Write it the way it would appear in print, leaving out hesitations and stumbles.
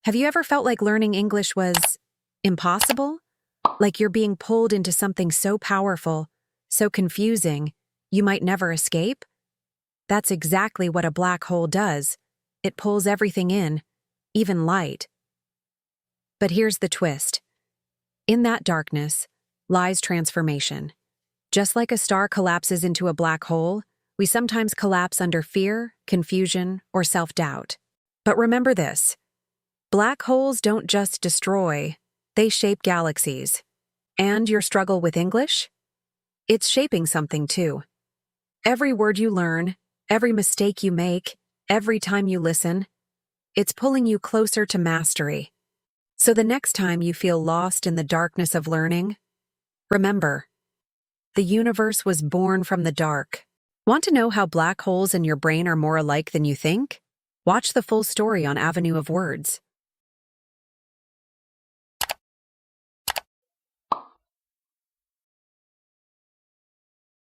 Have you ever felt like learning English was impossible? Like you're being pulled into something so powerful, so confusing, you might never escape? That's exactly what a black hole does. It pulls everything in, even light. But here's the twist. In that darkness lies transformation. Just like a star collapses into a black hole, we sometimes collapse under fear, confusion, or self-doubt. But remember this. Black holes don't just destroy, they shape galaxies. And your struggle with English? It's shaping something too. Every word you learn, every mistake you make, every time you listen, it's pulling you closer to mastery. So the next time you feel lost in the darkness of learning, remember, the universe was born from the dark. Want to know how black holes in your brain are more alike than you think? Watch the full story on Avenue of Words.